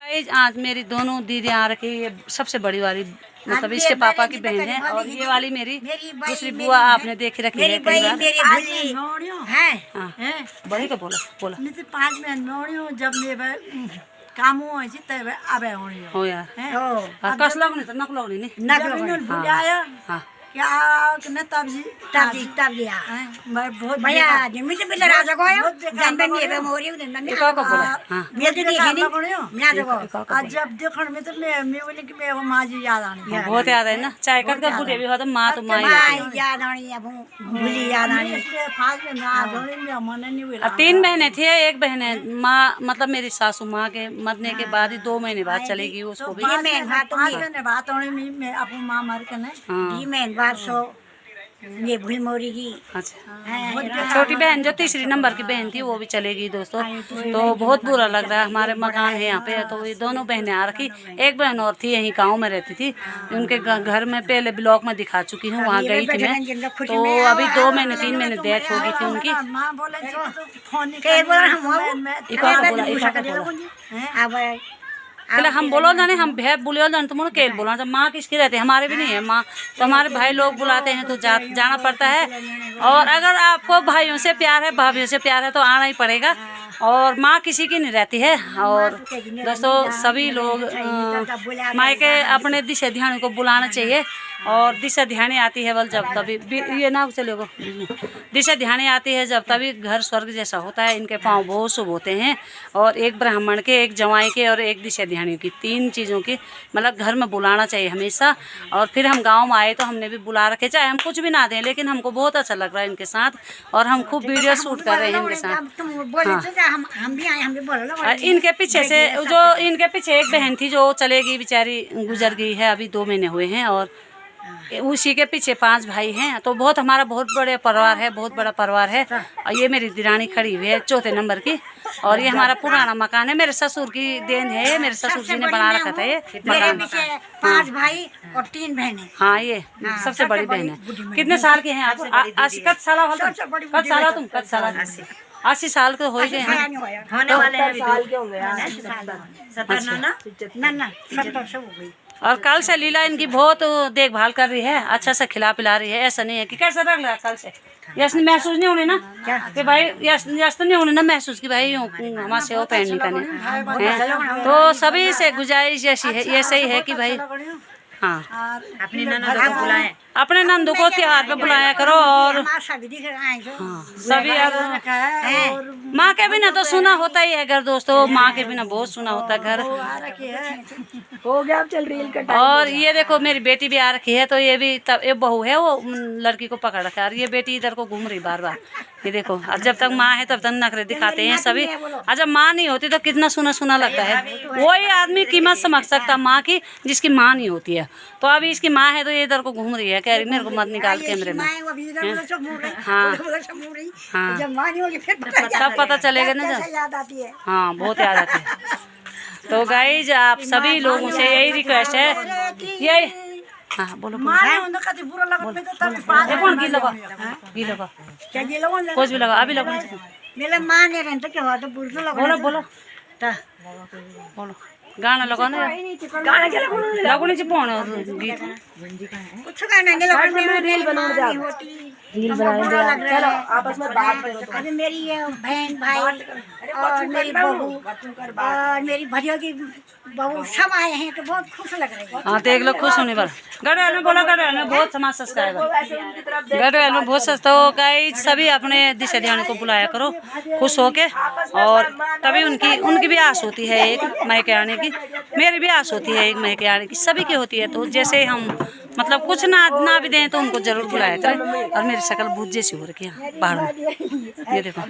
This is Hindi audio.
आज मेरी दोनों दीदियाँ आ रखी, ये सबसे बड़ी वाली मतलब इसके पापा की बहन है, और ये वाली मेरी दूसरी बुआ आपने देख रखी है कई बार। बड़ी का बोला 5 में जब काम हो यार कस लगने तो नक लगने नहीं क्या तब लिया मैं बहुत भैया जिम्मेदार बिल्ला राजा को आयो जानबे नहीं है मोरी उधर मैं का बोला हां मैं तो देखी नहीं मैं देखो आज जब देखण में तो मैं बोले कि मैं मां जी याद आनी बहुत याद है ना, चाय कट का बुढ़े भी हो तो मां तो मां याद आनी अब भूली याद आनी फाज में ना धोने में मन नहीं हुआ। 3 महीने थे, एक बहन है मां मतलब मेरी सासू मां के मरने के बाद ही 2 महीने बाद चलेगी उसको भी। 5 महीने बात होने में अपन मां मर के ना 3 महीने बाद सो ये भूल मोरी की। अच्छा छोटी बहन जो तीसरी नंबर की बहन थी वो भी चलेगी दोस्तों, तो बहुत बुरा लग रहा है। हमारे मकान है यहाँ पे, तो ये दोनों बहनें आ रखी, एक बहन और थी यहीं गांव में रहती थी, उनके घर में पहले ब्लॉक में दिखा चुकी हूँ, वहाँ गई थी मैं, तो अभी 2 महीने 3 महीने डेथ हो गई थी उनकी। पहले हम बोलो जाने हम भै बुलियो जाने तो मुझे केल बोला जब माँ किसकी रहती है, हमारे भी नहीं है माँ, तो हमारे भाई लोग बुलाते हैं तो जाना पड़ता है। और अगर आपको भाइयों से प्यार है भाभीयों से प्यार है तो आना ही पड़ेगा, और माँ किसी की नहीं रहती है। और दोस्तों सभी लोग मायके अपने दिशा ध्यान को बुलाना चाहिए, और दिशा ध्यानी आती है बल जब तभी ये ना चलेगा, दिशा ध्यानी आती है जब तभी घर स्वर्ग जैसा होता है। इनके पाँव बहुत शुभ होते हैं, और एक ब्राह्मण के, एक जवाई के और एक दिशा ध्यानी की, 3 चीज़ों की मतलब घर में बुलाना चाहिए हमेशा। और फिर हम गांव में आए तो हमने भी बुला रखे, चाहे हम कुछ भी ना दें, लेकिन हमको बहुत अच्छा लग रहा है इनके साथ, और हम खूब वीडियो शूट कर रहे हैं इनके साथ। इनके पीछे से जो इनके पीछे एक बहन थी जो चलेगी बेचारी, गुजर गई है, अभी 2 महीने हुए हैं, और उसी के पीछे 5 भाई हैं। तो बहुत हमारा बहुत बड़े परिवार है, बहुत बड़ा परिवार है। और ये मेरी दिरानी खड़ी हुई है 4थे नंबर की, और ये हमारा पुराना मकान है, मेरे ससुर की देन है, ये मेरे ससुर जी ने बना रखा था ये मकान। 5 भाई और 3 बहनें। हाँ ये सबसे बड़ी बहन है। कितने साल के हैं आप? 80 कत साल तुम कत साल 80 साल के हो गए हैं, होने वाले हैं, साल के होंगे 70 और कल से लीला इनकी बहुत देखभाल कर रही है, अच्छा से खिला पिला रही है। ऐसा नहीं है कि कैसे रख लिया कल से, यश महसूस नहीं होने ना कि भाई यश तो नहीं होने ना महसूस कि भाई हमारे से वो पहन नहीं करने। तो सभी से गुजारिश ऐसी है, ऐसे ही है कि भाई हाँ अपने ननद को बुलाएं, अपने नंदू को त्योहार पे बुलाया करो। और हाँ सभी माँ के बिना तो सुना होता ही है घर दोस्तों, माँ के बिना बहुत सुना होता है घर। हो गया अब चल रील का। और ये देखो मेरी बेटी भी आ रखी है, तो ये भी तब ये बहू है, वो लड़की को पकड़ रखा है, और ये बेटी इधर को घूम रही बार बार। ये देखो जब तक माँ है तब तक नखरे दिखाते हैं सभी, और जब माँ नहीं होती तो कितना सुना सुना लगता है। वही आदमी कीमत समझ सकता माँ की जिसकी माँ नहीं होती है। तो अभी इसकी माँ है तो ये इधर को घूम रही है, कह रही मेरे को मत निकाल कैमरे में। हाँ हाँ तब पता चलेगा ना जब, हाँ बहुत याद आती है। तो गाइज आप सभी लोगों से यही रिक्वेस्ट है, यही हाँ बोलो कुछ भी लगा अभी लगा बोलो बोलो बोलो गाना लगाओ ना, लगो नहीं पाना गीत कुछ गाना नहीं लगा, रील बनाने जा चलो आपस में बात करो। अभी मेरी ये बहन भाई और मेरी बहू और मेरी भैया की बहू सब आए हैं तो बहुत खुश लग रही है। हाँ देख लो खुश होने पर गढ़वाल में बोला, गढ़वाल में बहुत समाज सब्सक्राइबर, गढ़वाल में बहुत सस्ता हो गई। सभी अपने दिशा ध्यान को बुलाया करो खुश होके, और तभी उनकी भी आस होती है एक मायके आने की, मेरी भी आस होती है एक मायके आने की, सभी की होती है। तो जैसे हम मतलब कुछ ना भी दें तो उनको जरूर बुलाया करें। और मेरी शक्ल भूत जैसी हो रखी है बाहर में, ये देखो।